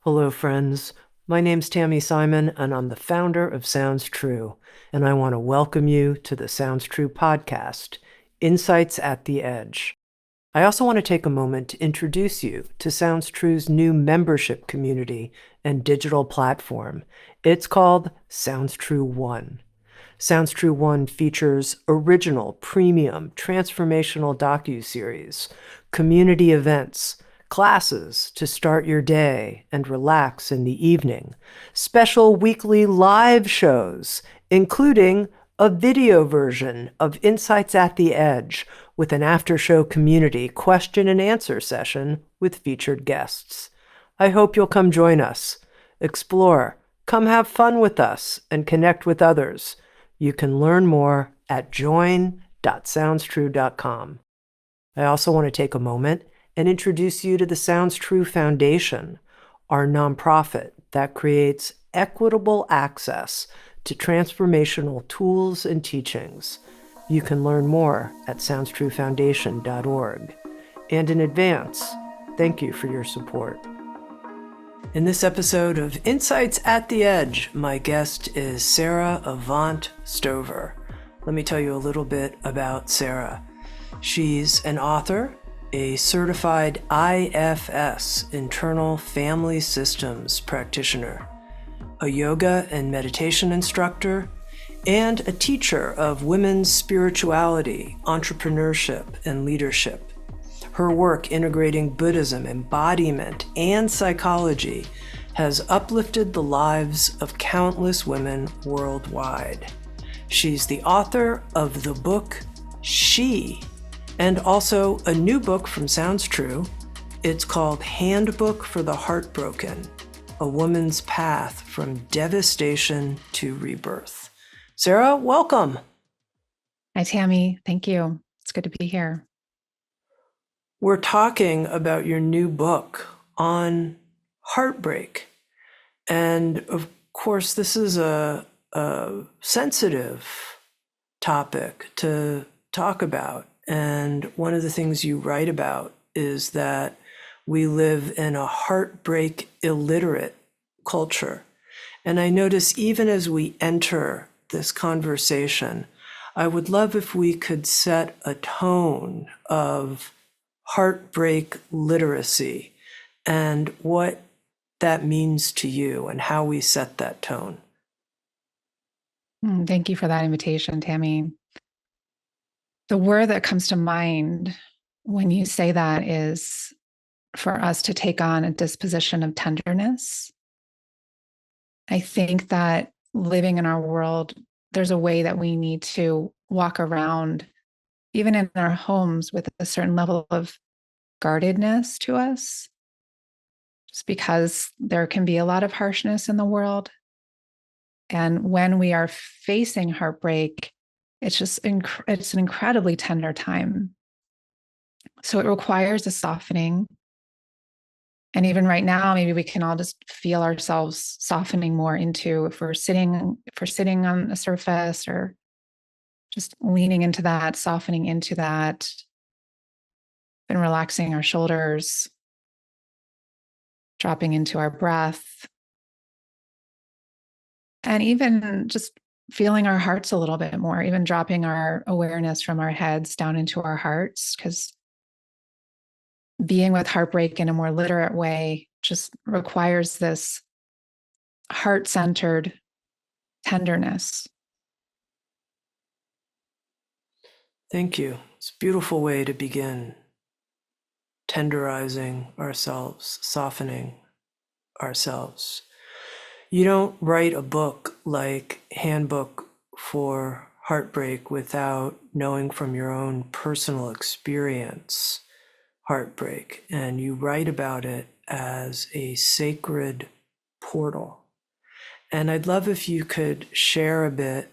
Hello, friends. My name's Tami Simon, and I'm the founder of Sounds True, and I want to welcome you to the Sounds True podcast, Insights at the Edge. I also want to take a moment to introduce you to Sounds True's new membership community and digital platform. It's called Sounds True One. Sounds True One features original, premium, transformational docuseries, community events, classes to start your day and relax in the evening, special weekly live shows, including a video version of Insights at the Edge with an after-show community question and answer session with featured guests. I hope you'll come join us, explore, come have fun with us, and connect with others. You can learn more at join.soundstrue.com. I also want to take a moment and introduce you to the Sounds True Foundation, our nonprofit that creates equitable access to transformational tools and teachings. You can learn more at soundstruefoundation.org. And in advance, thank you for your support. In this episode of Insights at the Edge, my guest is Sara Avant Stover. Let me tell you a little bit about Sara. She's an author, a certified IFS, Internal Family Systems practitioner, a yoga and meditation instructor, and a teacher of women's spirituality, entrepreneurship, and leadership. Her work integrating Buddhism, embodiment, and psychology has uplifted the lives of countless women worldwide. She's the author of the book She, and also a new book from Sounds True. It's called Handbook for the Heartbroken, A Woman's Path from Devastation to Rebirth. Sara, welcome. Hi, Tami. Thank you. It's good to be here. We're talking about your new book on heartbreak. And of course, this is a sensitive topic to talk about. And one of the things you write about is that we live in a heartbreak-illiterate culture. And I notice even as we enter this conversation, I would love if we could set a tone of heartbreak literacy and what that means to you and how we set that tone. Thank you for that invitation, Tami. The word that comes to mind when you say that is for us to take on a disposition of tenderness. I think that living in our world, there's a way that we need to walk around, even in our homes, with a certain level of guardedness to us, just because there can be a lot of harshness in the world. And when we are facing heartbreak, it's just it's an incredibly tender time. So it requires a softening. And even right now, maybe we can all just feel ourselves softening more into if we're sitting on a surface, or just leaning into that, softening into that, and relaxing our shoulders, dropping into our breath, and even just feeling our hearts a little bit more, even dropping our awareness from our heads down into our hearts, because being with heartbreak in a more literate way just requires this heart-centered tenderness. Thank you. It's a beautiful way to begin. Tenderizing ourselves, softening ourselves. You don't write a book like Handbook for Heartbreak without knowing from your own personal experience heartbreak, and you write about it as a sacred portal. And I'd love if you could share a bit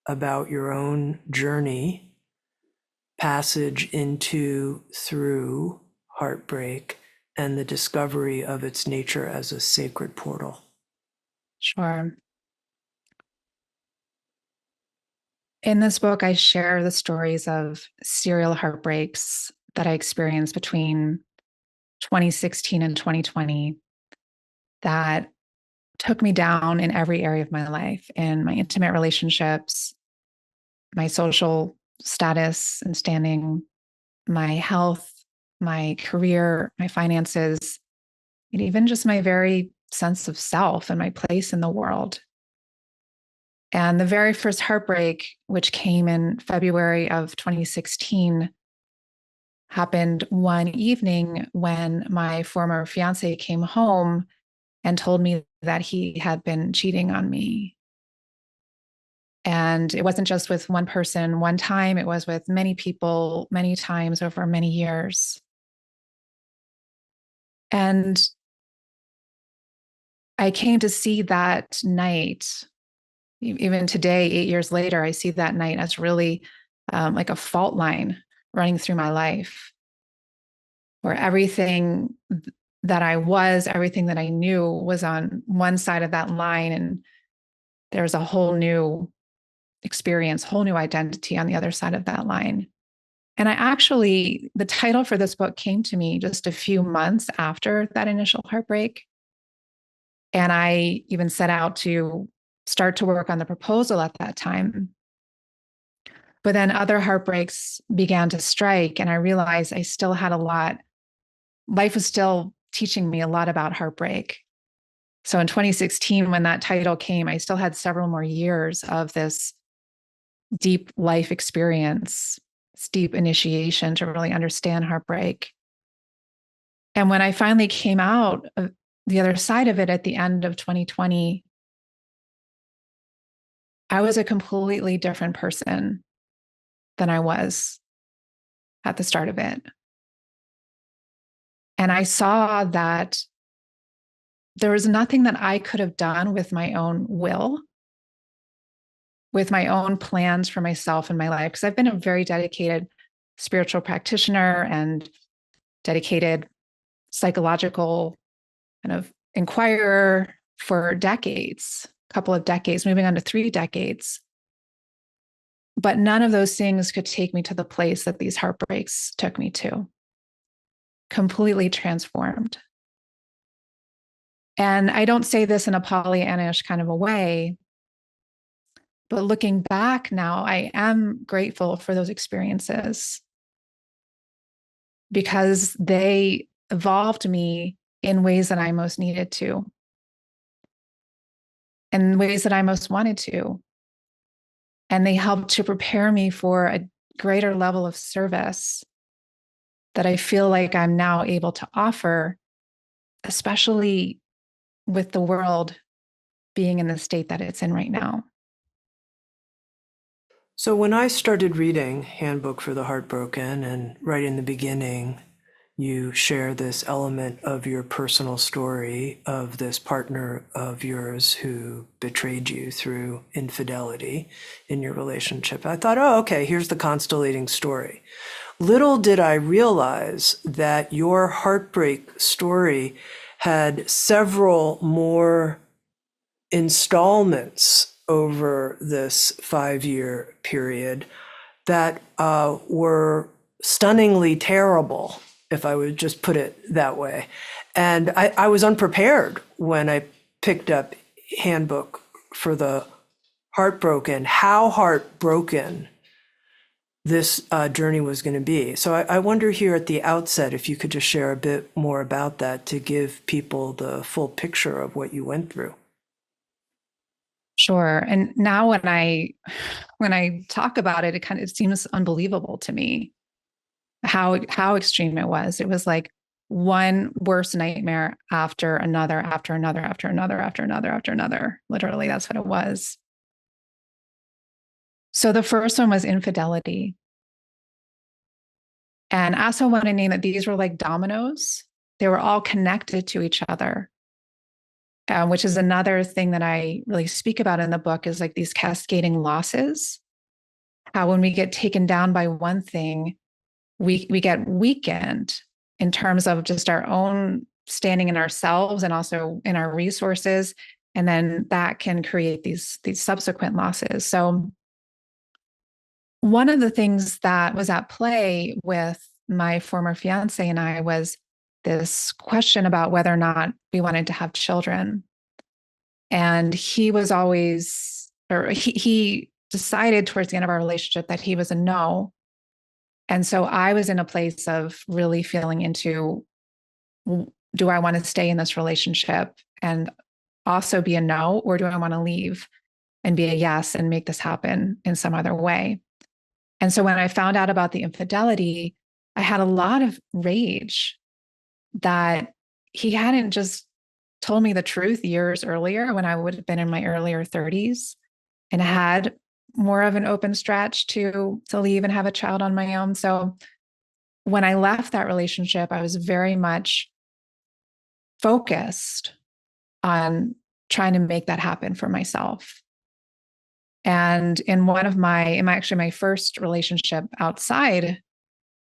about your own journey, passage into, through heartbreak, and the discovery of its nature as a sacred portal. Sure. In this book, I share the stories of serial heartbreaks that I experienced between 2016 and 2020 that took me down in every area of my life, in my intimate relationships, my social status and standing, my health, my career, my finances, and even just my very sense of self and my place in the world. And the very first heartbreak, which came in February of 2016, happened one evening when my former fiance came home and told me that he had been cheating on me. And it wasn't just with one person, one time, it was with many people, many times over many years. And I came to see that night, even today, 8 years later, I see that night as really like a fault line running through my life, where everything that I was, everything that I knew was on one side of that line. And there was a whole new experience, whole new identity on the other side of that line. And the title for this book came to me just a few months after that initial heartbreak. And I even set out to start to work on the proposal at that time. But then other heartbreaks began to strike, and I realized I still had a lot. Life was still teaching me a lot about heartbreak. So in 2016, when that title came, I still had several more years of this deep life experience, this deep initiation to really understand heartbreak. And when I finally came out of the other side of it at the end of 2020, I was a completely different person than I was at the start of it. And I saw that there was nothing that I could have done with my own will, with my own plans for myself and my life, because I've been a very dedicated spiritual practitioner and dedicated psychological kind of inquirer for decades, a couple of decades, moving on to 3 decades. But none of those things could take me to the place that these heartbreaks took me to, completely transformed. And I don't say this in a Pollyanna-ish kind of a way, but looking back now, I am grateful for those experiences because they evolved me in ways that I most needed to, and ways that I most wanted to. And they helped to prepare me for a greater level of service that I feel like I'm now able to offer, especially with the world being in the state that it's in right now. So when I started reading Handbook for the Heartbroken, and right in the beginning, you share this element of your personal story of this partner of yours who betrayed you through infidelity in your relationship. I thought, oh, okay, here's the constellating story. Little did I realize that your heartbreak story had several more installments over this 5-year period that were stunningly terrible, if I would just put it that way. And I was unprepared when I picked up Handbook for the Heartbroken, how heartbroken this journey was going to be. So I wonder here at the outset if you could just share a bit more about that to give people the full picture of what you went through. Sure. And now when I talk about it, it seems unbelievable to me how extreme it was. It was like one worse nightmare after another, after another, after another, after another, after another. Literally, that's what it was. So the first one was infidelity. And I also want to name that these were like dominoes. They were all connected to each other. Which is another thing that I really speak about in the book, is like these cascading losses. How when we get taken down by one thing, we get weakened in terms of just our own standing in ourselves and also in our resources. And then that can create these subsequent losses. So one of the things that was at play with my former fiance and I was this question about whether or not we wanted to have children. And he was always, or he decided towards the end of our relationship that he was a no. And so I was in a place of really feeling into, do I want to stay in this relationship and also be a no, or do I want to leave and be a yes and make this happen in some other way? And so when I found out about the infidelity, I had a lot of rage that he hadn't just told me the truth years earlier when I would have been in my earlier 30s and had more of an open stretch to leave and have a child on my own. So when I left that relationship, I was very much focused on trying to make that happen for myself. And in my first relationship outside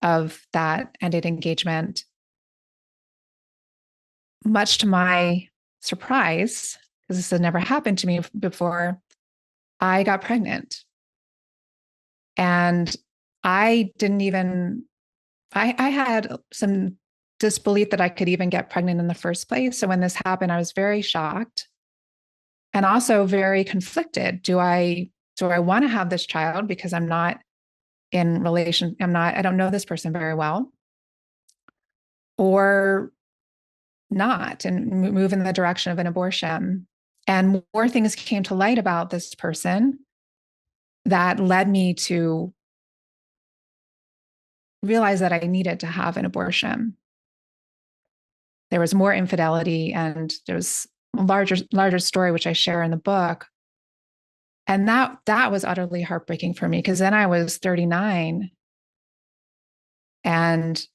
of that ended engagement, much to my surprise, because this had never happened to me before, I got pregnant. And I had some disbelief that I could even get pregnant in the first place. So when this happened, I was very shocked and also very conflicted. Do I want to have this child because I'm not in relation, I don't know this person very well, or not, and move in the direction of an abortion? And more things came to light about this person that led me to realize that I needed to have an abortion. There was more infidelity, and there was a larger story, which I share in the book. And that was utterly heartbreaking for me, because then I was 39 and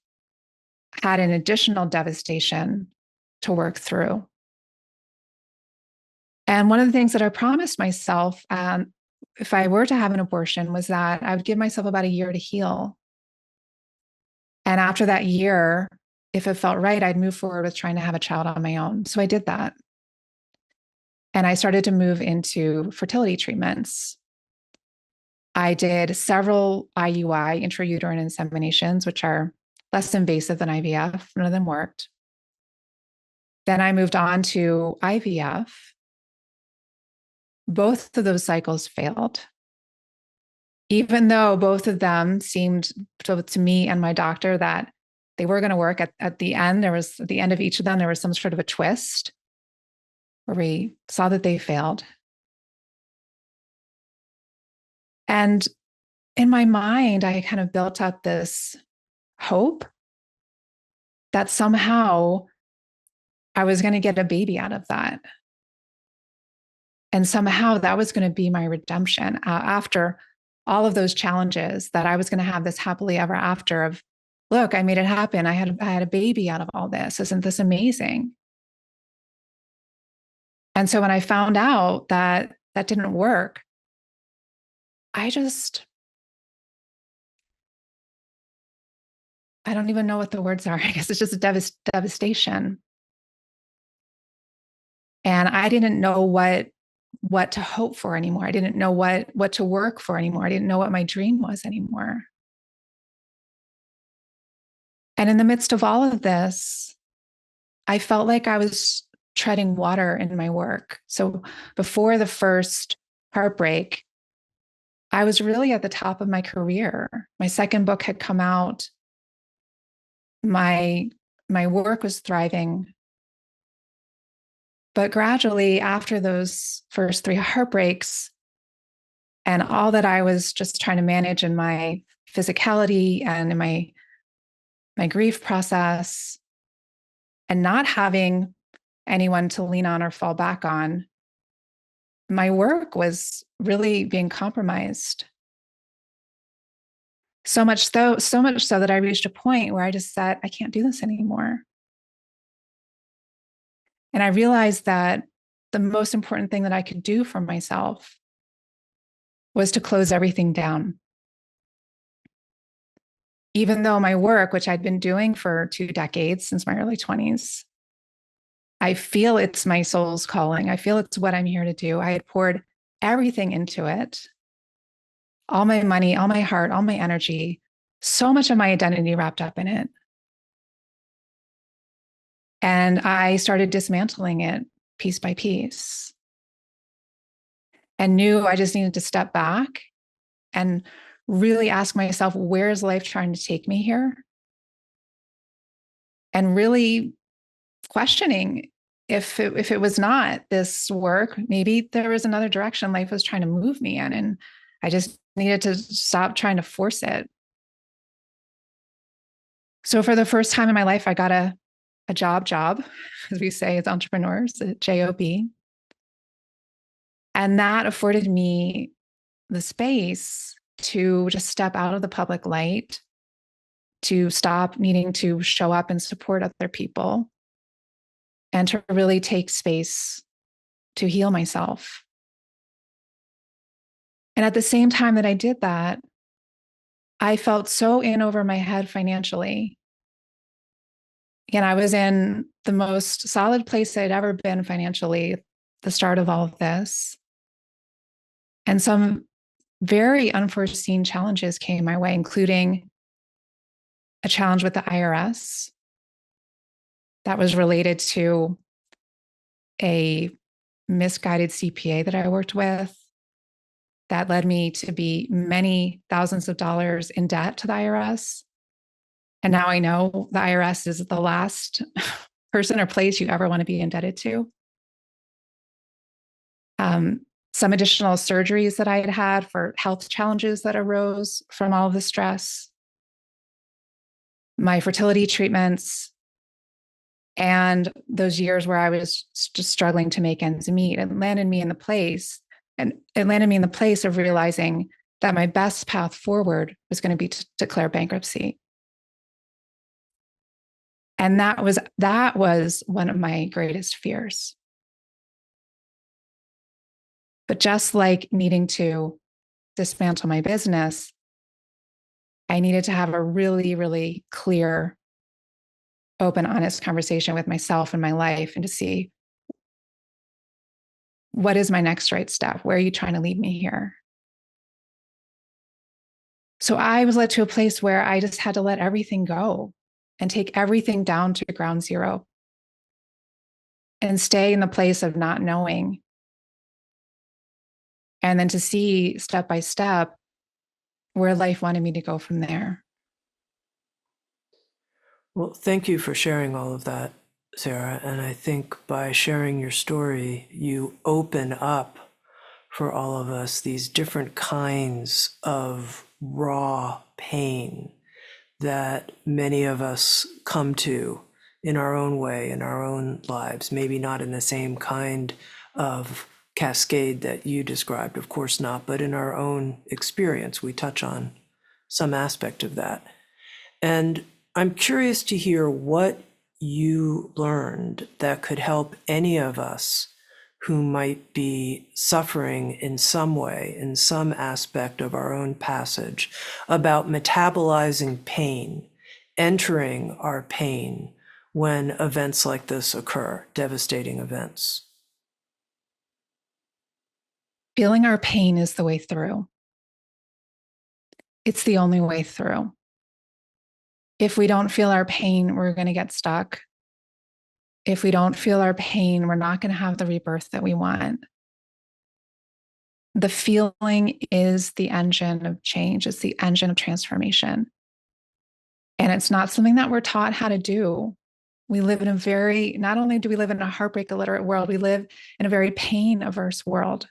had an additional devastation to work through. And one of the things that I promised myself, if I were to have an abortion, was that I would give myself about a year to heal. And after that year, if it felt right, I'd move forward with trying to have a child on my own. So I did that. And I started to move into fertility treatments. I did several IUI, intrauterine inseminations, which are less invasive than IVF. None of them worked. Then I moved on to IVF. Both of those cycles failed. Even though both of them seemed to me and my doctor that they were going to work, at the end, at the end of each of them, there was some sort of a twist where we saw that they failed. And in my mind, I kind of built up this hope that somehow I was going to get a baby out of that. And somehow that was going to be my redemption after all of those challenges, that I was going to have this happily ever after of, look, I made it happen. I had a baby out of all this. Isn't this amazing? And so when I found out that that didn't work, I don't even know what the words are. I guess it's just a devastation. And I didn't know what to hope for anymore. I didn't know what to work for anymore. I didn't know what my dream was anymore. And in the midst of all of this, I felt like I was treading water in my work. So before the first heartbreak, I was really at the top of my career. My second book had come out. My work was thriving. But gradually, after those first 3 heartbreaks and all that I was just trying to manage in my physicality and in my grief process, and not having anyone to lean on or fall back on, my work was really being compromised. So much so that I reached a point where I just said, I can't do this anymore. And I realized that the most important thing that I could do for myself was to close everything down. Even though my work, which I'd been doing for 2 decades, since my early 20s, I feel it's my soul's calling. I feel it's what I'm here to do. I had poured everything into it, all my money, all my heart, all my energy, so much of my identity wrapped up in it. And I started dismantling it piece by piece and knew I just needed to step back and really ask myself, where is life trying to take me here? And really questioning if it was not this work, maybe there was another direction life was trying to move me in. And I just needed to stop trying to force it. So for the first time in my life, I got a job, as we say as entrepreneurs, a job. And that afforded me the space to just step out of the public light, to stop needing to show up and support other people, and to really take space to heal myself. And at the same time that I did that, I felt so in over my head financially. And I was in the most solid place I'd ever been financially at the start of all of this. And some very unforeseen challenges came my way, including a challenge with the IRS that was related to a misguided CPA that I worked with that led me to be many thousands of dollars in debt to the IRS. And now I know the IRS is the last person or place you ever want to be indebted to. Some additional surgeries that I had for health challenges that arose from all of the stress, my fertility treatments, and those years where I was just struggling to make ends meet. It landed me in the place, of realizing that my best path forward was going to be to declare bankruptcy. And that was one of my greatest fears. But just like needing to dismantle my business, I needed to have a really, really clear, open, honest conversation with myself and my life, and to see, what is my next right step? Where are you trying to lead me here? So I was led to a place where I just had to let everything go and take everything down to ground zero and stay in the place of not knowing. And then to see step by step where life wanted me to go from there. Well, thank you for sharing all of that, Sara. And I think by sharing your story, you open up for all of us these different kinds of raw pain that many of us come to in our own way, in our own lives, maybe not in the same kind of cascade that you described, of course not, but in our own experience, we touch on some aspect of that. And I'm curious to hear what you learned that could help any of us who might be suffering in some way, in some aspect of our own passage, about metabolizing pain, entering our pain when events like this occur, devastating events. Feeling our pain is the way through. It's the only way through. If we don't feel our pain, we're going to get stuck. If we don't feel our pain, we're not going to have the rebirth that we want. The feeling is the engine of change. It's the engine of transformation. And it's not something that we're taught how to do. We live in not only do we live in a heartbreak-illiterate world, we live in a very pain-averse world.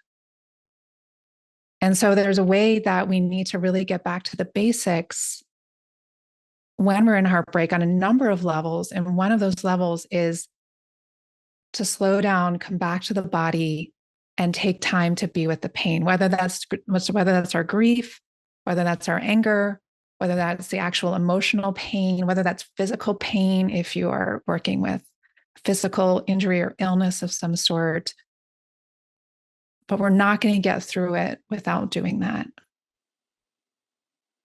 And so there's a way that we need to really get back to the basics when we're in heartbreak on a number of levels. And one of those levels is to slow down, come back to the body, and take time to be with the pain, whether that's our grief, whether that's our anger, whether that's the actual emotional pain, whether that's physical pain, if you are working with physical injury or illness of some sort. But we're not going to get through it without doing that.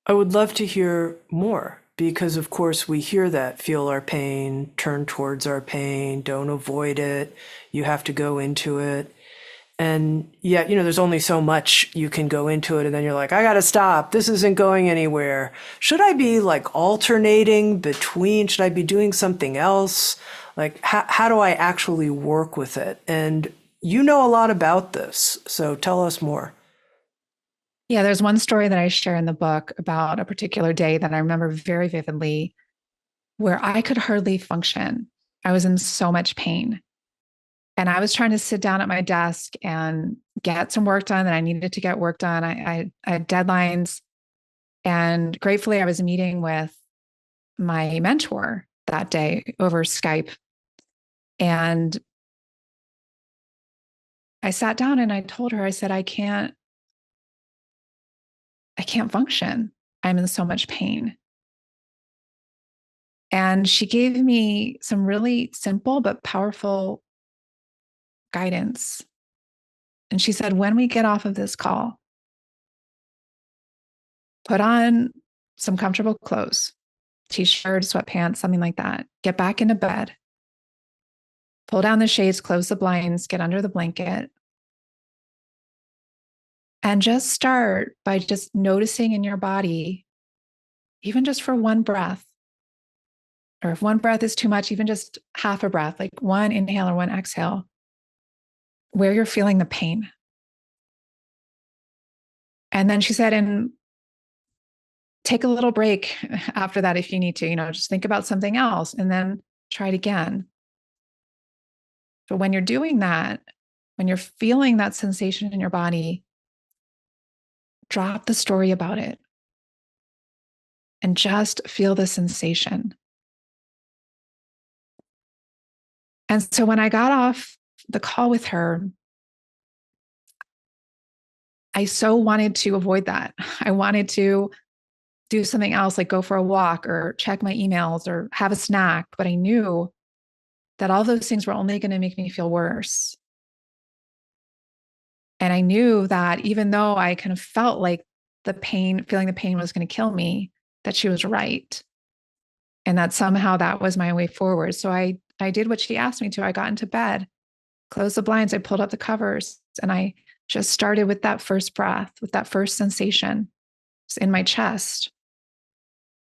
I would love to hear more because, of course, we hear that, feel our pain, turn towards our pain, don't avoid it. You have to go into it. And yet, there's only so much you can go into it. And then you're like, I got to stop. This isn't going anywhere. Should I be like alternating between? Should I be doing something else? Like, how do I actually work with it? And you know a lot about this, so tell us more. Yeah, there's one story that I share in the book about a particular day that I remember very vividly where I could hardly function. I was in so much pain. And I was trying to sit down at my desk and get some work done that I needed to get work done. I had deadlines. And gratefully, I was meeting with my mentor that day over Skype. And I sat down and I told her, I said, I can't function. I'm in so much pain. And she gave me some really simple but powerful guidance. And she said, when we get off of this call, put on some comfortable clothes, t-shirt, sweatpants, something like that. Get back into bed, pull down the shades, close the blinds, get under the blanket, and just start by just noticing in your body, even just for one breath, or if one breath is too much, even just half a breath, like one inhale or one exhale, where you're feeling the pain. And then she said, and take a little break after that if you need to, just think about something else and then try it again. But when you're doing that, when you're feeling that sensation in your body, drop the story about it and just feel the sensation. And so when I got off the call with her, I so wanted to avoid that. I wanted to do something else, like go for a walk or check my emails or have a snack. But I knew that all those things were only going to make me feel worse. And I knew that even though I kind of felt like feeling the pain was going to kill me, that she was right. And that somehow that was my way forward. So I did what she asked me to. I got into bed, closed the blinds, I pulled up the covers, and I just started with that first breath, with that first sensation in my chest,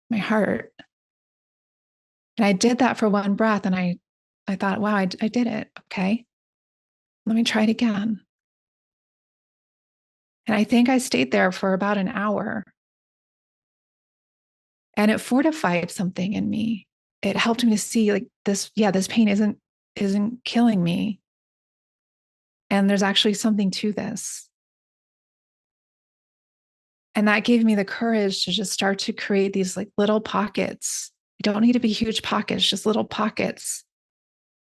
my heart. And I did that for one breath. And I thought, wow, I did it. Okay. Let me try it again. And I think I stayed there for about an hour. And it fortified something in me. It helped me to see like this, yeah, this pain isn't killing me. And there's actually something to this. And that gave me the courage to just start to create these like little pockets. You don't need to be huge pockets, just little pockets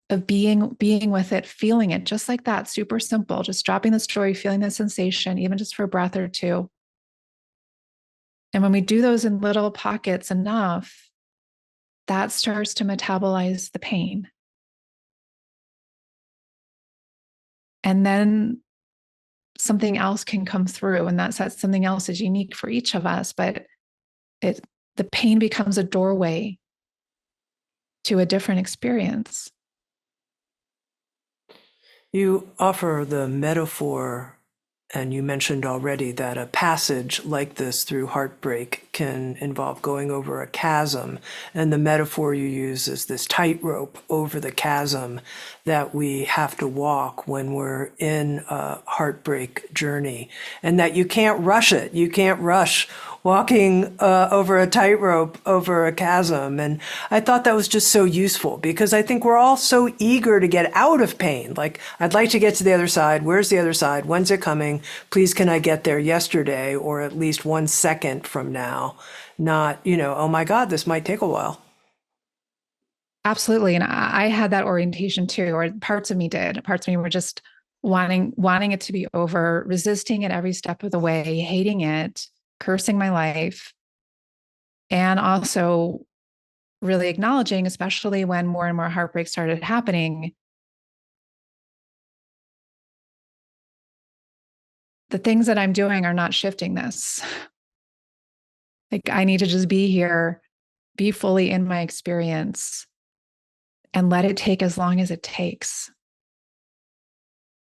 of being with it, feeling it just like that, super simple, just dropping the story, feeling the sensation, even just for a breath or two. And when we do those in little pockets enough, that starts to metabolize the pain. And then something else can come through, and that something else is unique for each of us, but the pain becomes a doorway to a different experience. You offer the metaphor, and you mentioned already that a passage like this through heartbreak can involve going over a chasm. And the metaphor you use is this tightrope over the chasm that we have to walk when we're in a heartbreak journey, and that you can't rush it. You can't rush walking over a tightrope over a chasm. And I thought that was just so useful because I think we're all so eager to get out of pain. Like, I'd like to get to the other side. Where's the other side? When's it coming? Please, can I get there yesterday or at least 1 second from now? Not, oh my God, this might take a while. Absolutely. And I had that orientation too, or parts of me did. Parts of me were just wanting it to be over, resisting it every step of the way, hating it, cursing my life, and also really acknowledging, especially when more and more heartbreak started happening, the things that I'm doing are not shifting this. Like, I need to just be here, be fully in my experience, and let it take as long as it takes.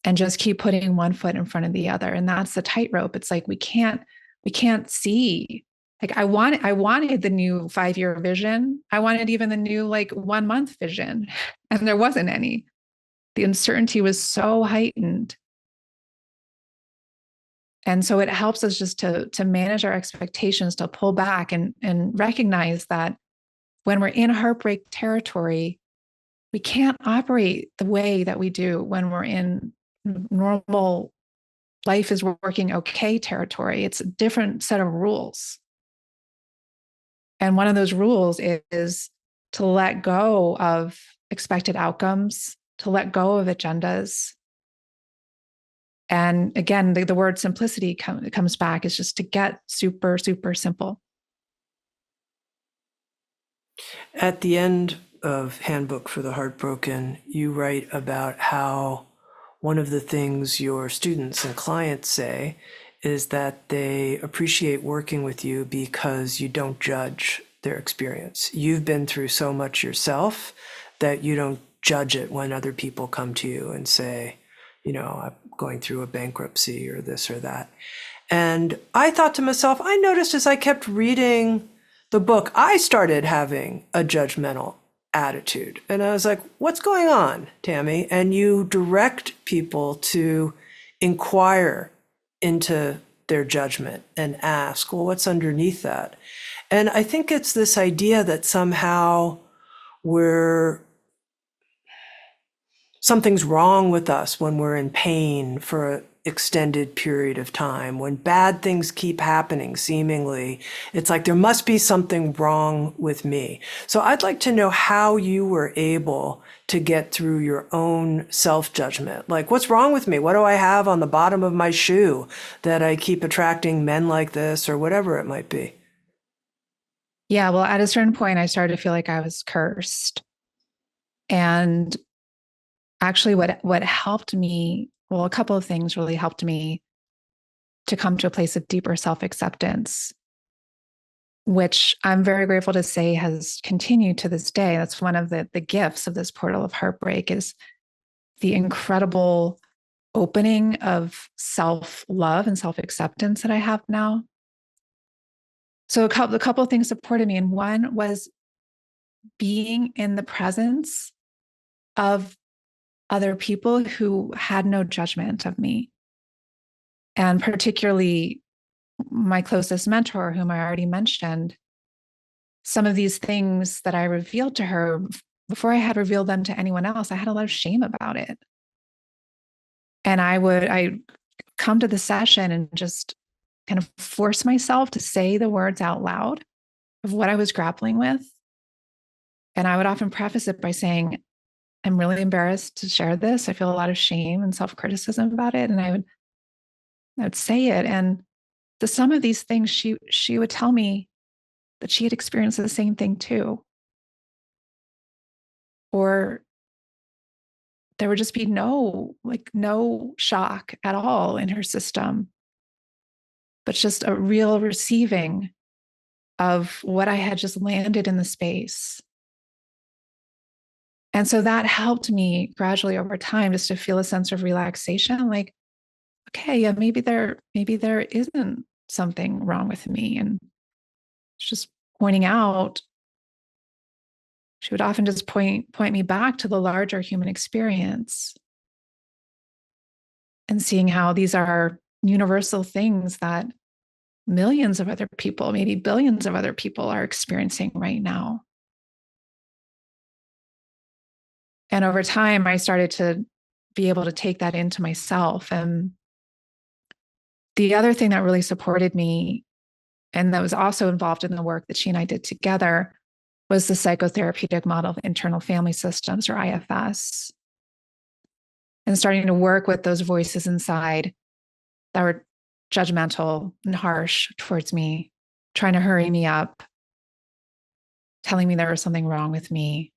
And just keep putting one foot in front of the other. And that's the tightrope. It's like we can't see Like I wanted the new 5-year vision. I wanted even the new like 1 month vision. And there wasn't any. The uncertainty was so heightened. And so it helps us just to manage our expectations, to pull back and recognize that when we're in heartbreak territory, we can't operate the way that we do when we're in normal life is working okay territory. It's a different set of rules. And one of those rules is to let go of expected outcomes, to let go of agendas. And again, the word simplicity comes back, is just to get super, super simple. At the end of Handbook for the Heartbroken, you write about how one of the things your students and clients say is that they appreciate working with you because you don't judge their experience. You've been through so much yourself that you don't judge it when other people come to you and say, I'm going through a bankruptcy or this or that. And I thought to myself, I noticed as I kept reading the book, I started having a judgmental attitude. And I was like, what's going on, Tami? And you direct people to inquire into their judgment and ask, well, what's underneath that? And I think it's this idea that somehow we're something's wrong with us when we're in pain for an extended period of time, when bad things keep happening, seemingly, it's like there must be something wrong with me. So I'd like to know how you were able to get through your own self-judgment. Like, what's wrong with me? What do I have on the bottom of my shoe that I keep attracting men like this, or whatever it might be? Yeah, well, at a certain point, I started to feel like I was cursed. And actually, what helped me, well, a couple of things really helped me to come to a place of deeper self-acceptance, which I'm very grateful to say has continued to this day. That's one of the gifts of this portal of heartbreak, is the incredible opening of self-love and self-acceptance that I have now. So a couple of things supported me. And one was being in the presence of other people who had no judgment of me. And particularly my closest mentor, whom I already mentioned, some of these things that I revealed to her, before I had revealed them to anyone else, I had a lot of shame about it. And I come to the session and just kind of force myself to say the words out loud of what I was grappling with. And I would often preface it by saying, I'm really embarrassed to share this. I feel a lot of shame and self-criticism about it. And I would say it. And the sum of these things, she would tell me that she had experienced the same thing too. Or there would just be no shock at all in her system, but just a real receiving of what I had just landed in the space. And so that helped me gradually over time just to feel a sense of relaxation, like, okay, yeah, maybe there isn't something wrong with me. And just pointing out, she would often just point me back to the larger human experience and seeing how these are universal things that millions of other people, maybe billions of other people, are experiencing right now. And over time, I started to be able to take that into myself. And the other thing that really supported me, and that was also involved in the work that she and I did together, was the psychotherapeutic model of internal family systems, or IFS, and starting to work with those voices inside that were judgmental and harsh towards me, trying to hurry me up, telling me there was something wrong with me,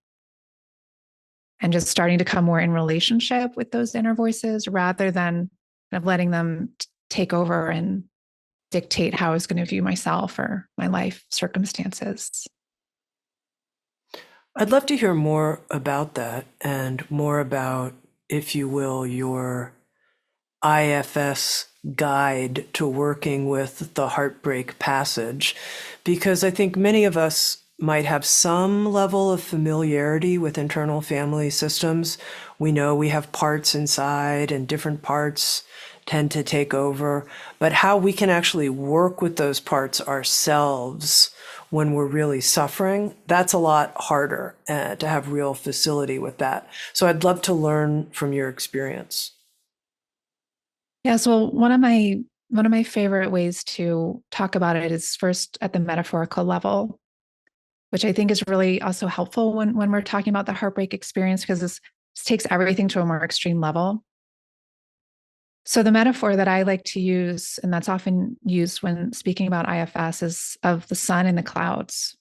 and just starting to come more in relationship with those inner voices rather than kind of letting them take over and dictate how I was going to view myself or my life circumstances. I'd love to hear more about that and more about, if you will, your IFS guide to working with the heartbreak passage, because I think many of us might have some level of familiarity with internal family systems. We know we have parts inside, and different parts tend to take over, but how we can actually work with those parts ourselves when we're really suffering, that's a lot harder to have real facility with that. So I'd love to learn from your experience. Yes, well, one of my favorite ways to talk about it is first at the metaphorical level, which I think is really also helpful when we're talking about the heartbreak experience, because this takes everything to a more extreme level. So the metaphor that I like to use, and that's often used when speaking about IFS, is of the sun in the clouds.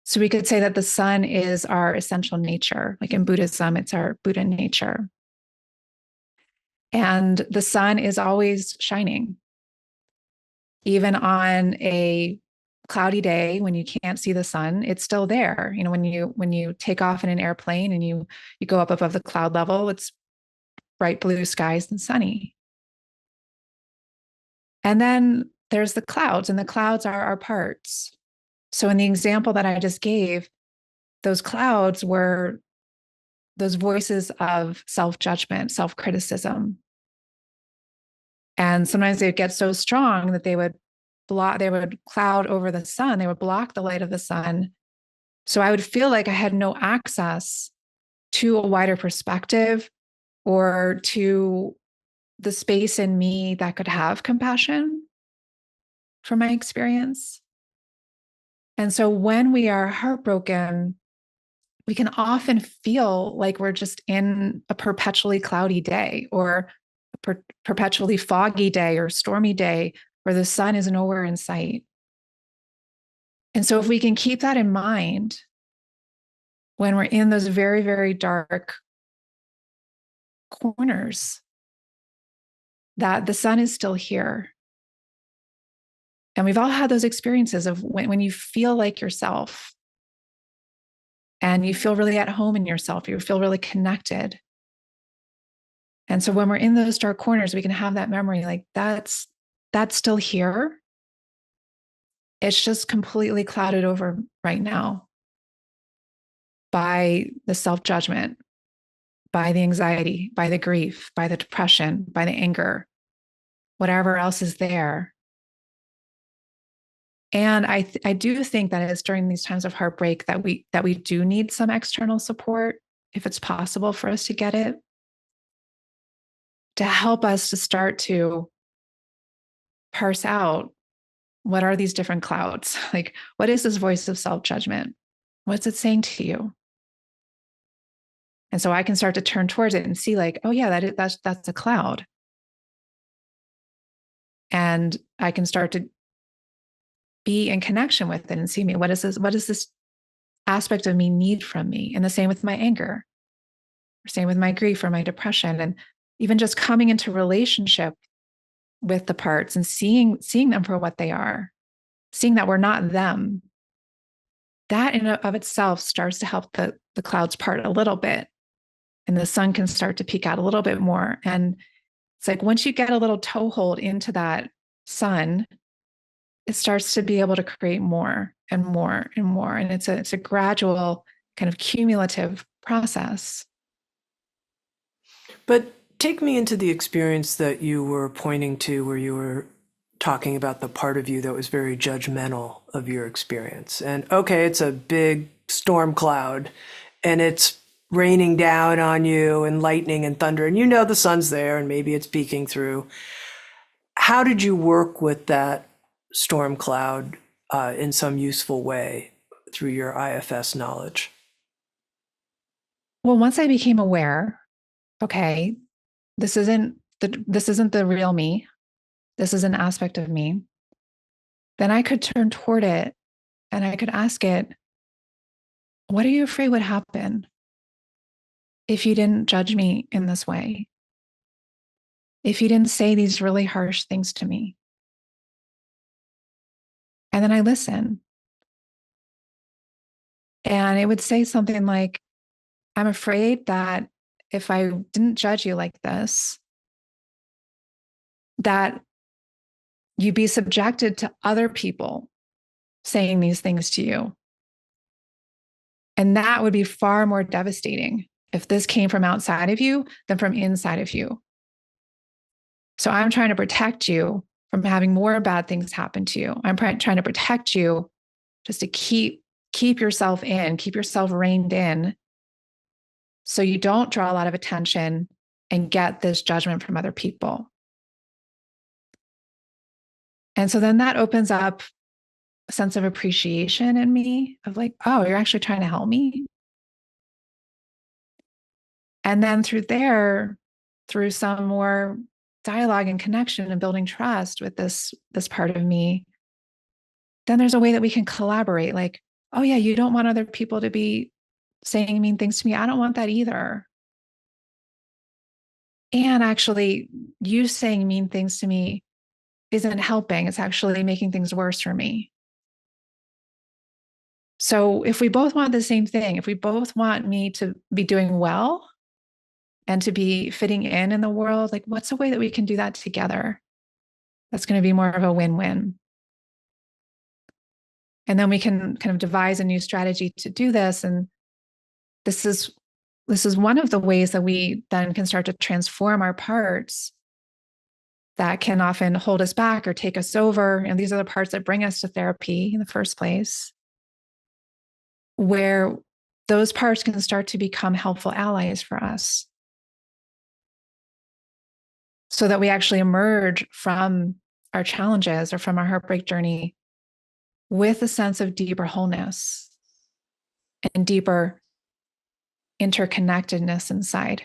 So we could say that the sun is our essential nature. Like in Buddhism, it's our Buddha nature. And the sun is always shining. Even on a cloudy day when you can't see the sun, it's still there. You know, when you take off in an airplane and you go up above the cloud level, it's bright blue skies and sunny. And then there's the clouds, and the clouds are our parts. So in the example that I just gave, those clouds were those voices of self-judgment, self-criticism. And sometimes they would get so strong that they would cloud over the sun, they would block the light of the sun. So I would feel like I had no access to a wider perspective or to the space in me that could have compassion for my experience. And so when we are heartbroken, we can often feel like we're just in a perpetually cloudy day or a perpetually foggy day or stormy day where the sun is nowhere in sight. And so if we can keep that in mind when we're in those very, very dark corners, that the sun is still here. And we've all had those experiences of when you feel like yourself and you feel really at home in yourself, you feel really connected. And so when we're in those dark corners, we can have that memory like that's still here. It's just completely clouded over right now by the self-judgment, by the anxiety, by the grief, by the depression, by the anger, whatever else is there. And I do think that it's during these times of heartbreak that we do need some external support, if it's possible for us to get it, to help us to start to parse out what are these different clouds? Like, what is this voice of self-judgment? What's it saying to you? And so I can start to turn towards it and see, like, oh yeah, that's a cloud. And I can start to be in connection with it and see me. What does this aspect of me need from me? And the same with my anger, or same with my grief or my depression. And even just coming into relationship with the parts and seeing them for what they are, seeing that we're not them, that in and of itself starts to help the clouds part a little bit. And the sun can start to peek out a little bit more. And it's like once you get a little toehold into that sun, it starts to be able to create more and more and more. And it's a gradual kind of cumulative process. But take me into the experience that you were pointing to, where you were talking about the part of you that was very judgmental of your experience. And okay, it's a big storm cloud and it's raining down on you and lightning and thunder, and you know the sun's there and maybe it's peeking through. How did you work with that storm cloud in some useful way through your IFS knowledge? Well, once I became aware, okay, this isn't the real me. This is an aspect of me. Then I could turn toward it and I could ask it, what are you afraid would happen if you didn't judge me in this way? If you didn't say these really harsh things to me? And then I listen. And it would say something like, I'm afraid that if I didn't judge you like this, that you be subjected to other people saying these things to you. And that would be far more devastating if this came from outside of you than from inside of you. So I'm trying to protect you from having more bad things happen to you. I'm trying to protect you just to keep yourself in, keep yourself reined in, so you don't draw a lot of attention and get this judgment from other people. And so then that opens up a sense of appreciation in me of like, oh, you're actually trying to help me. And then through some more dialogue and connection and building trust with this part of me, then there's a way that we can collaborate. Like, oh yeah, you don't want other people to be saying mean things to me. I don't want that either. And actually, you saying mean things to me isn't helping. It's actually making things worse for me. So if we both want the same thing, if we both want me to be doing well and to be fitting in the world, like what's a way that we can do that together? That's going to be more of a win-win. And then we can kind of devise a new strategy to do this. And this is one of the ways that we then can start to transform our parts that can often hold us back or take us over. And these are the parts that bring us to therapy in the first place, where those parts can start to become helpful allies for us, so that we actually emerge from our challenges or from our heartbreak journey with a sense of deeper wholeness and deeper interconnectedness inside.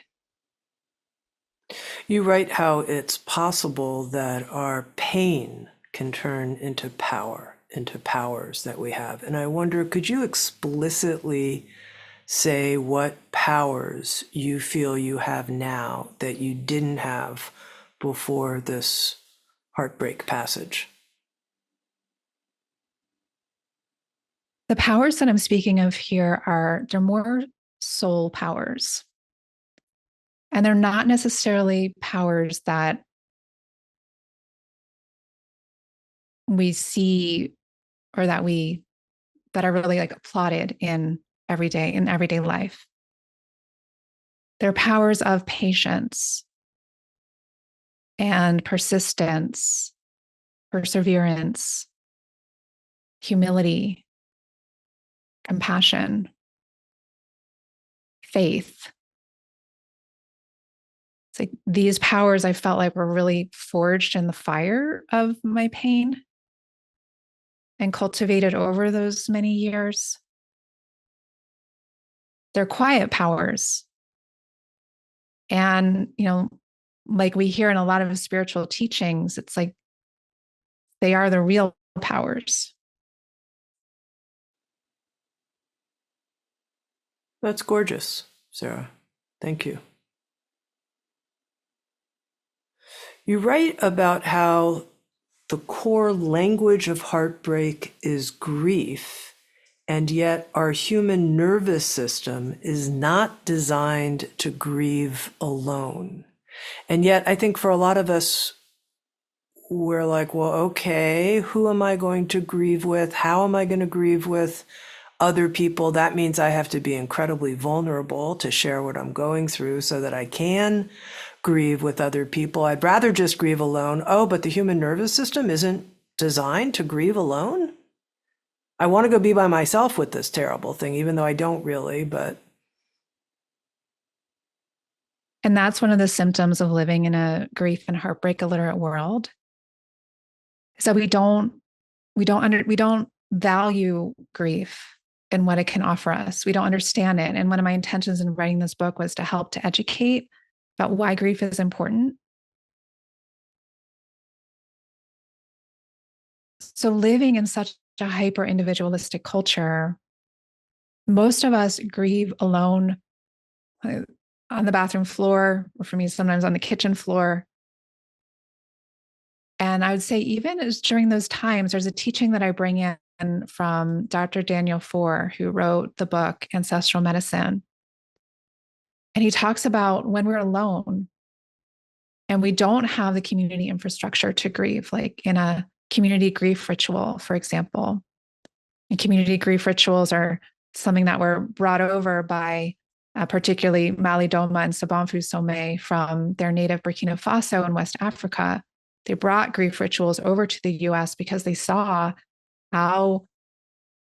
You write how it's possible that our pain can turn into power, into powers that we have. And I wonder, could you explicitly say what powers you feel you have now that you didn't have before this heartbreak passage? The powers that I'm speaking of here they're more soul powers. And they're not necessarily powers that we see or that are really like applauded in everyday life. They're powers of patience and persistence, perseverance, humility, compassion, faith. It's like these powers I felt like were really forged in the fire of my pain and cultivated over those many years. They're quiet powers. And, like we hear in a lot of spiritual teachings, it's like they are the real powers. That's gorgeous, Sara. Thank you. You write about how the core language of heartbreak is grief, and yet our human nervous system is not designed to grieve alone. And yet I think for a lot of us, we're like, well, okay, who am I going to grieve with? How am I going to grieve with other people? That means I have to be incredibly vulnerable to share what I'm going through so that I can grieve with other people. I'd rather just grieve alone. Oh, but the human nervous system isn't designed to grieve alone? I want to go be by myself with this terrible thing, even though I don't really, but. And that's one of the symptoms of living in a grief and heartbreak illiterate world. So we don't value grief and what it can offer us. We don't understand it. And one of my intentions in writing this book was to help to educate about why grief is important. So living in such a hyper individualistic culture, most of us grieve alone on the bathroom floor, or for me, sometimes on the kitchen floor. And I would say even as during those times, there's a teaching that I bring in from Dr. Daniel Foer, who wrote the book Ancestral Medicine. And he talks about when we're alone, And we don't have the community infrastructure to grieve, like in a community grief ritual, for example. And community grief rituals are something that were brought over by particularly Mali Doma and Sabamfu Somé from their native Burkina Faso in West Africa. They brought grief rituals over to the US because they saw how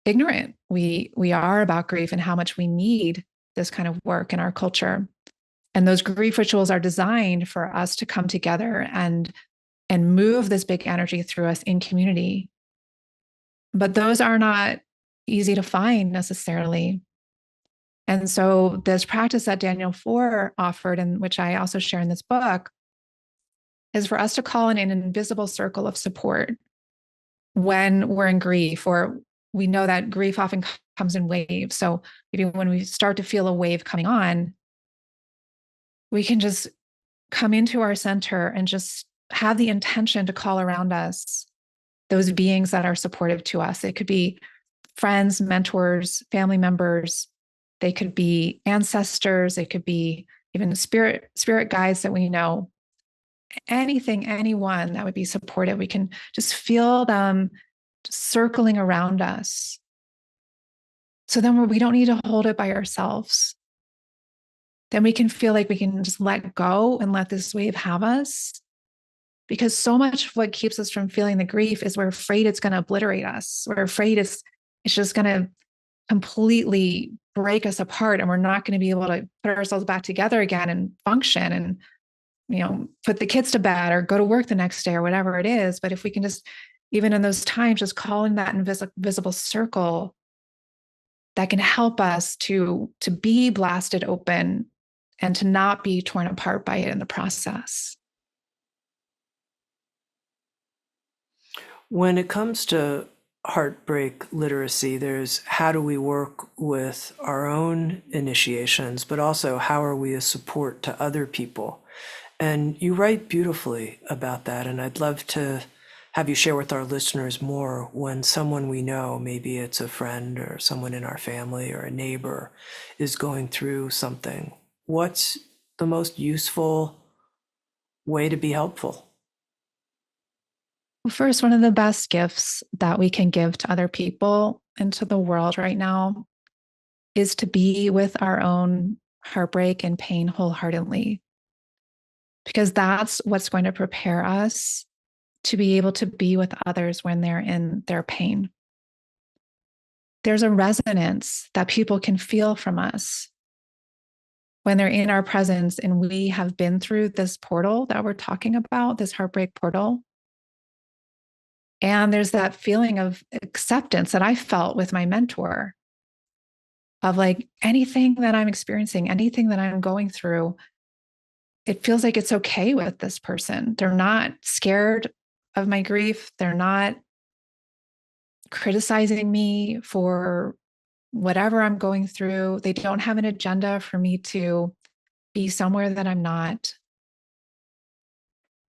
ignorant we are about grief and how much we need this kind of work in our culture. And those grief rituals are designed for us to come together and move this big energy through us in community. But those are not easy to find necessarily. And so this practice that Daniel Four offered, and which I also share in this book, is for us to call in an invisible circle of support when we're in grief, or we know that grief often comes in waves. So maybe when we start to feel a wave coming on, we can just come into our center and just have the intention to call around us those beings that are supportive to us. It could be friends, mentors, family members. They could be ancestors. It could be even spirit guides that we know. Anything, anyone that would be supportive. We can just feel them just circling around us. So then we don't need to hold it by ourselves. Then we can feel like we can just let go and let this wave have us. Because so much of what keeps us from feeling the grief is we're afraid it's going to obliterate us. We're afraid it's just going to completely break us apart, and we're not going to be able to put ourselves back together again and function and, put the kids to bed or go to work the next day or whatever it is. But if we can just, even in those times, just call in that invisible circle that can help us to be blasted open and to not be torn apart by it in the process. When it comes to heartbreak literacy, there's how do we work with our own initiations, but also how are we a support to other people? And you write beautifully about that. And I'd love to have you share with our listeners more when someone we know, maybe it's a friend or someone in our family or a neighbor, is going through something. What's the most useful way to be helpful? Well, first, one of the best gifts that we can give to other people and to the world right now is to be with our own heartbreak and pain wholeheartedly, because that's what's going to prepare us to be able to be with others when they're in their pain. There's a resonance that people can feel from us when they're in our presence and we have been through this portal that we're talking about, this heartbreak portal. And there's that feeling of acceptance that I felt with my mentor of like anything that I'm experiencing, anything that I'm going through, it feels like it's okay with this person. They're not scared of my grief. They're not criticizing me for whatever I'm going through. They don't have an agenda for me to be somewhere that I'm not.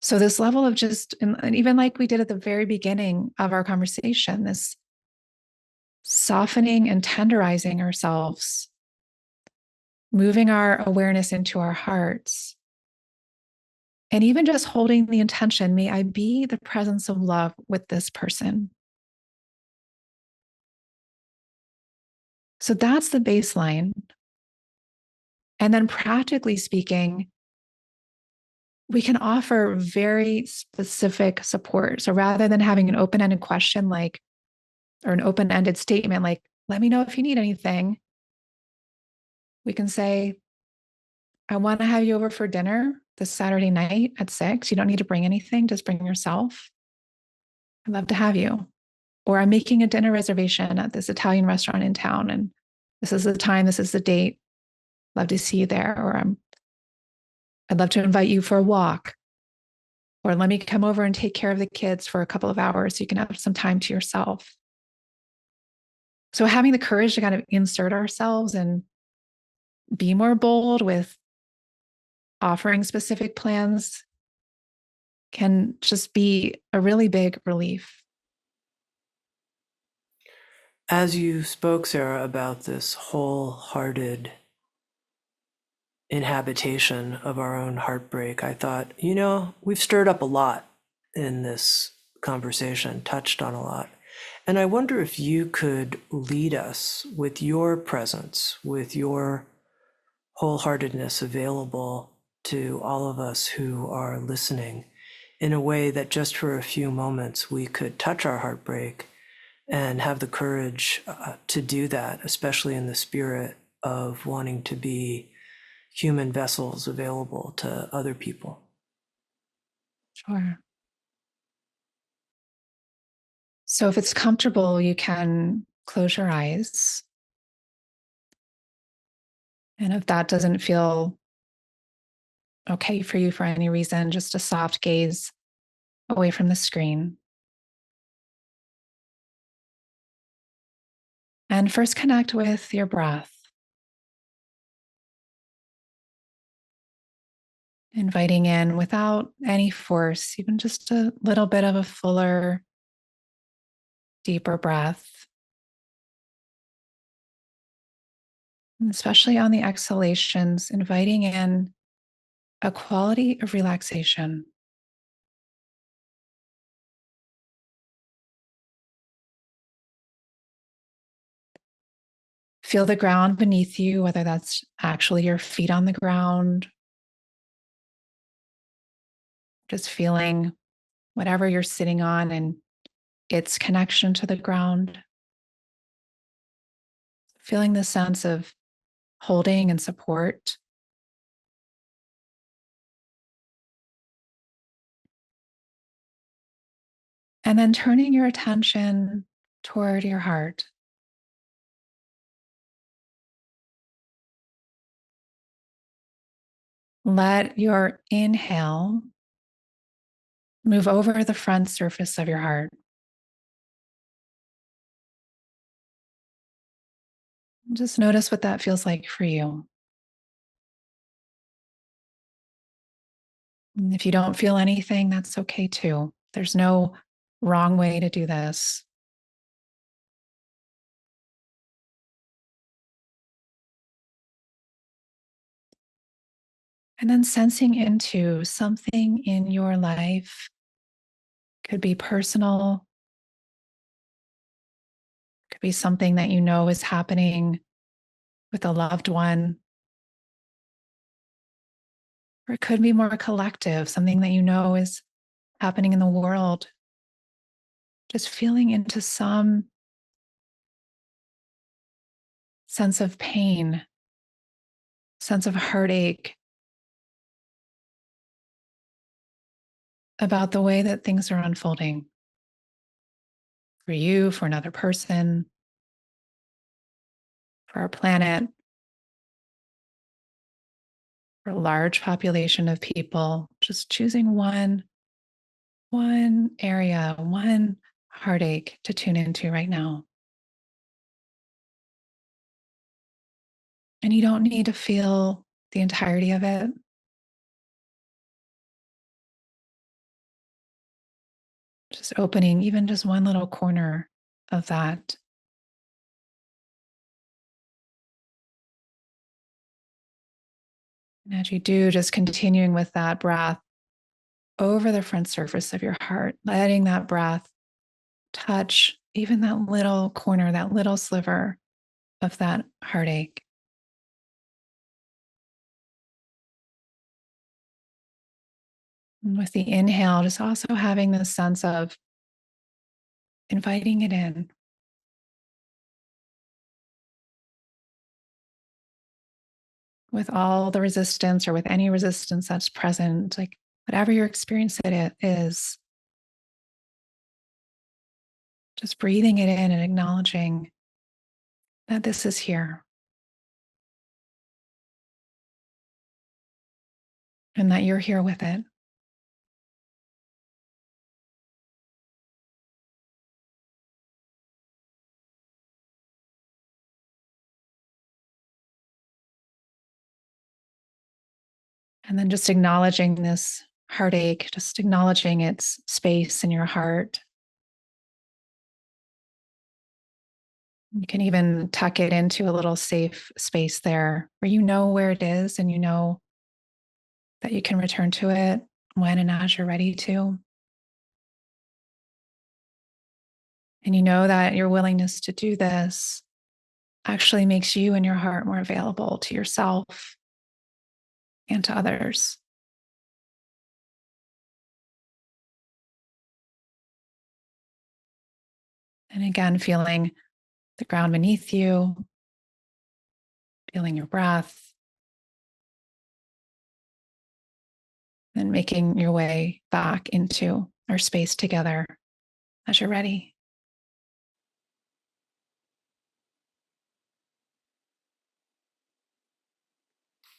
So this level of just, and even like we did at the very beginning of our conversation, this softening and tenderizing ourselves, moving our awareness into our hearts, and even just holding the intention, may I be the presence of love with this person. So that's the baseline. And then practically speaking, we can offer very specific support. So rather than having an open-ended question like, or an open-ended statement like, let me know if you need anything, we can say, I want to have you over for dinner this Saturday night at 6. You don't need to bring anything, just bring yourself. I'd love to have you. Or I'm making a dinner reservation at this Italian restaurant in town, and this is the time, this is the date. Love to see you there. Or I'd love to invite you for a walk. Or let me come over and take care of the kids for a couple of hours so you can have some time to yourself. So having the courage to kind of insert ourselves and be more bold with offering specific plans can just be a really big relief. As you spoke, Sara, about this wholehearted inhabitation of our own heartbreak, I thought, we've stirred up a lot in this conversation, touched on a lot. And I wonder if you could lead us with your presence, with your wholeheartedness available to all of us who are listening in a way that just for a few moments we could touch our heartbreak and have the courage to do that, especially in the spirit of wanting to be human vessels available to other people. Sure. So if it's comfortable, you can close your eyes. And if that doesn't feel okay for you for any reason, just a soft gaze away from the screen. And first connect with your breath, inviting in without any force, even just a little bit of a fuller, deeper breath. And especially on the exhalations, inviting in a quality of relaxation. Feel the ground beneath you, whether that's actually your feet on the ground, just feeling whatever you're sitting on and its connection to the ground. Feeling the sense of holding and support. And then turning your attention toward your heart. Let your inhale move over the front surface of your heart. Just notice what that feels like for you. And if you don't feel anything, that's okay too. There's no wrong way to do this. And then sensing into something in your life, could be personal, could be something that you know is happening with a loved one, or it could be more collective, something that you know is happening in the world. Just feeling into some sense of pain, sense of heartache about the way that things are unfolding for you, for another person, for our planet, for a large population of people. Just choosing one area, one heartache to tune into right now. And you don't need to feel the entirety of it. Just opening even just one little corner of that. And as you do, just continuing with that breath over the front surface of your heart, letting that breath touch even that little corner, that little sliver of that heartache. And with the inhale, just also having this sense of inviting it in. With all the resistance or with any resistance that's present, like whatever your experience it is, just breathing it in and acknowledging that this is here and that you're here with it. And then just acknowledging this heartache, just acknowledging its space in your heart. You can even tuck it into a little safe space there where you know where it is and you know that you can return to it when and as you're ready to. And you know that your willingness to do this actually makes you and your heart more available to yourself and to others. And again, feeling the ground beneath you, feeling your breath, and making your way back into our space together as you're ready.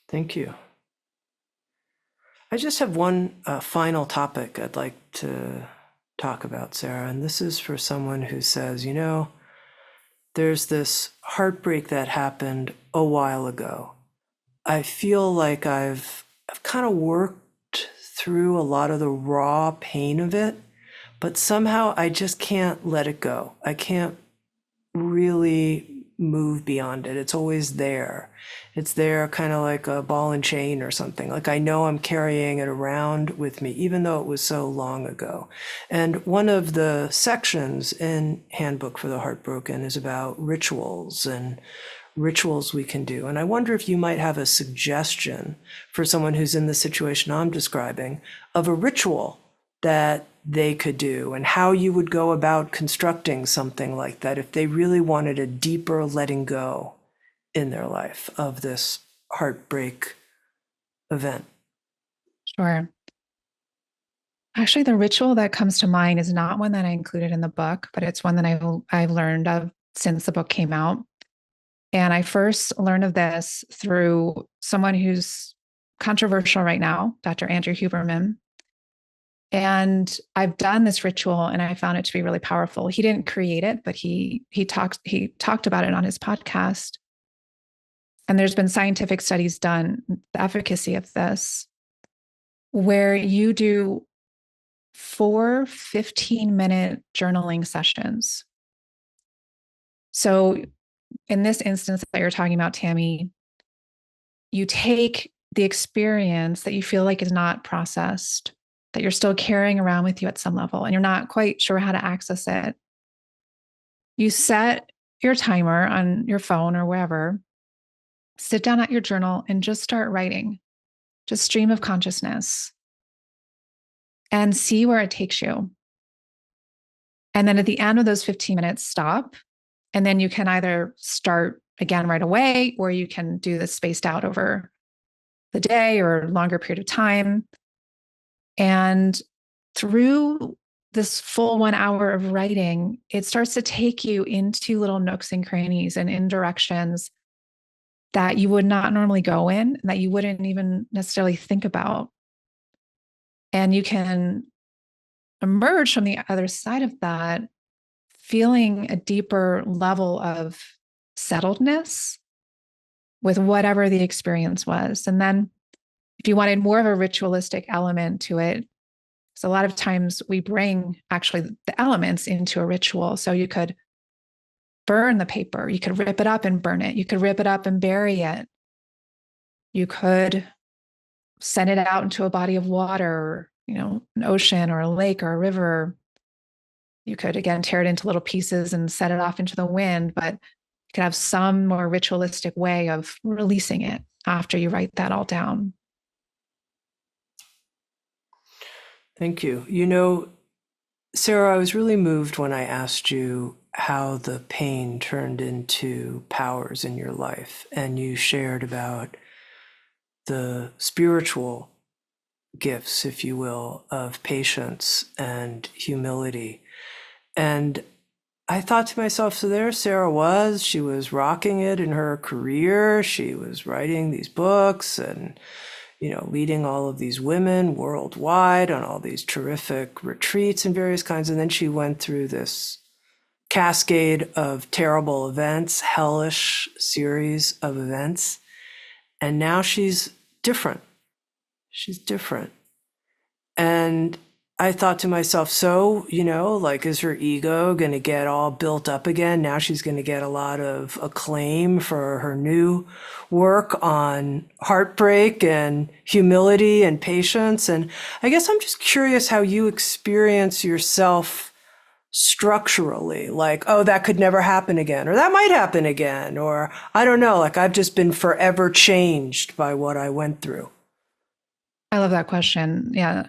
Thank you. I just have one final topic I'd like to talk about, Sara, and this is for someone who says, there's this heartbreak that happened a while ago. I feel like I've kind of worked through a lot of the raw pain of it, but somehow I just can't let it go. I can't really move beyond it. It's always there. It's there kind of like a ball and chain or something. Like I know I'm carrying it around with me, even though it was so long ago. And one of the sections in Handbook for the Heartbroken is about rituals and rituals we can do. And I wonder if you might have a suggestion for someone who's in the situation I'm describing of a ritual that they could do and how you would go about constructing something like that if they really wanted a deeper letting go in their life of this heartbreak event. Sure. Actually, the ritual that comes to mind is not one that I included in the book, but it's one that I've learned of since the book came out. And I first learned of this through someone who's controversial right now, Dr. Andrew Huberman. And I've done this ritual and I found it to be really powerful. He didn't create it, but he talked about it on his podcast. And there's been scientific studies done, the efficacy of this, where you do 4 15-minute journaling sessions. So in this instance that you're talking about, Tami, you take the experience that you feel like is not processed, that you're still carrying around with you at some level, and you're not quite sure how to access it. You set your timer on your phone or wherever, sit down at your journal and just start writing, just stream of consciousness, and see where it takes you. And then at the end of those 15 minutes, stop. And then you can either start again right away, or you can do this spaced out over the day or a longer period of time. And through this full 1 hour of writing, it starts to take you into little nooks and crannies and in directions that you would not normally go in, that you wouldn't even necessarily think about. And you can emerge from the other side of that feeling a deeper level of settledness with whatever the experience was. And then if you wanted more of a ritualistic element to it, so a lot of times we bring actually the elements into a ritual. So you could burn the paper, you could rip it up and burn it, you could rip it up and bury it. You could send it out into a body of water, an ocean or a lake or a river. You could, again, tear it into little pieces and set it off into the wind, but you could have some more ritualistic way of releasing it after you write that all down. Thank you. Sara, I was really moved when I asked you how the pain turned into powers in your life. And you shared about the spiritual gifts, if you will, of patience and humility. And I thought to myself, so there Sara was, she was rocking it in her career. She was writing these books and, leading all of these women worldwide on all these terrific retreats and various kinds. And then she went through this cascade of terrible events, hellish series of events. And now she's different. She's different. And I thought to myself, so, like, is her ego going to get all built up again? Now she's going to get a lot of acclaim for her new work on heartbreak and humility and patience. And I guess I'm just curious how you experience yourself structurally. Like, oh, that could never happen again, or that might happen again, or I don't know, like I've just been forever changed by what I went through. I love that question. Yeah.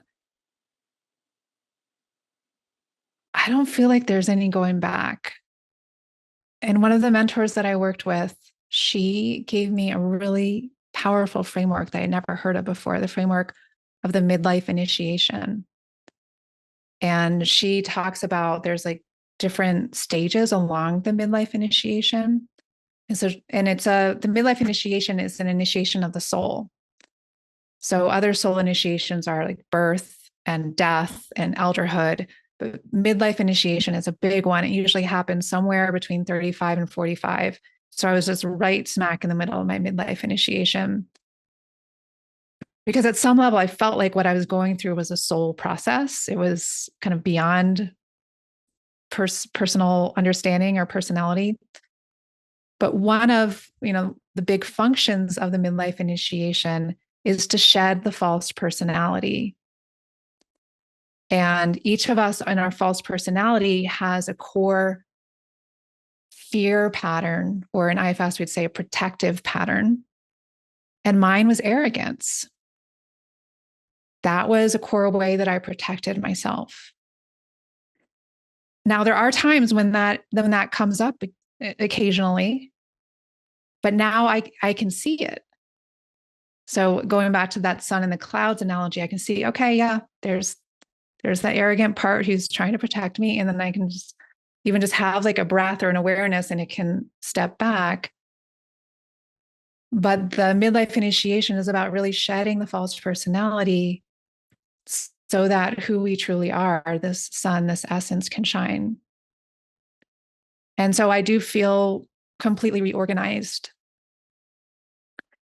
I don't feel like there's any going back. And one of the mentors that I worked with, she gave me a really powerful framework that I never heard of before, the framework of the midlife initiation. And she talks about there's like different stages along the midlife initiation. And so, the midlife initiation is an initiation of the soul. So other soul initiations are like birth and death and elderhood. But midlife initiation is a big one. It usually happens somewhere between 35 and 45. So I was just right smack in the middle of my midlife initiation. Because at some level, I felt like what I was going through was a soul process. It was kind of beyond personal understanding or personality. But one of, the big functions of the midlife initiation is to shed the false personality. And each of us in our false personality has a core fear pattern, or in IFS, we'd say a protective pattern. And mine was arrogance. That was a core way that I protected myself. Now, there are times when that comes up occasionally, but now I can see it. So going back to that sun in the clouds analogy, I can see, okay, yeah, there's that arrogant part who's trying to protect me. And then I can just have like a breath or an awareness, and it can step back. But the midlife initiation is about really shedding the false personality so that who we truly are, this sun, this essence, can shine. And so I do feel completely reorganized.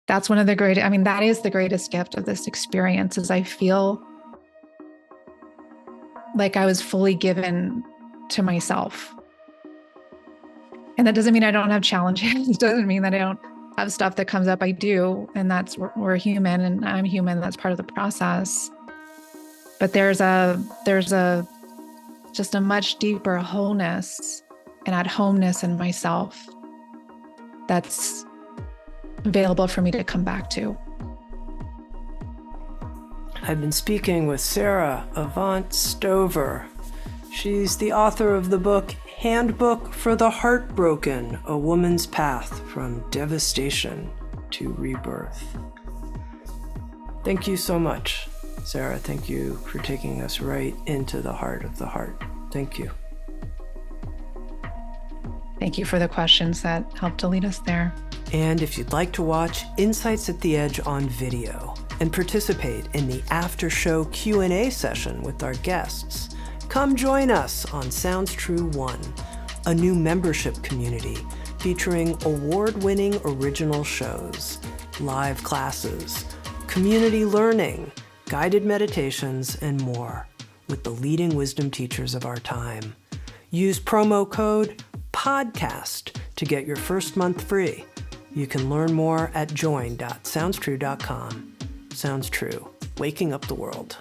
That's one of the that is the greatest gift of this experience, is I feel like I was fully given to myself. And that doesn't mean I don't have challenges. It doesn't mean that I don't have stuff that comes up. I do. And we're human, and I'm human. That's part of the process. But there's just a much deeper wholeness and at homeness in myself that's available for me to come back to. I've been speaking with Sara Avant Stover. She's the author of the book Handbook for the Heartbroken, A Woman's Path from Devastation to Rebirth. Thank you so much, Sara. Thank you for taking us right into the heart of the heart. Thank you. Thank you for the questions that helped to lead us there. And if you'd like to watch Insights at the Edge on video and participate in the after-show Q&A session with our guests, come join us on Sounds True 1, a new membership community featuring award-winning original shows, live classes, community learning, guided meditations, and more with the leading wisdom teachers of our time. Use promo code PODCAST to get your first month free. You can learn more at join.soundstrue.com. Sounds True, waking up the world.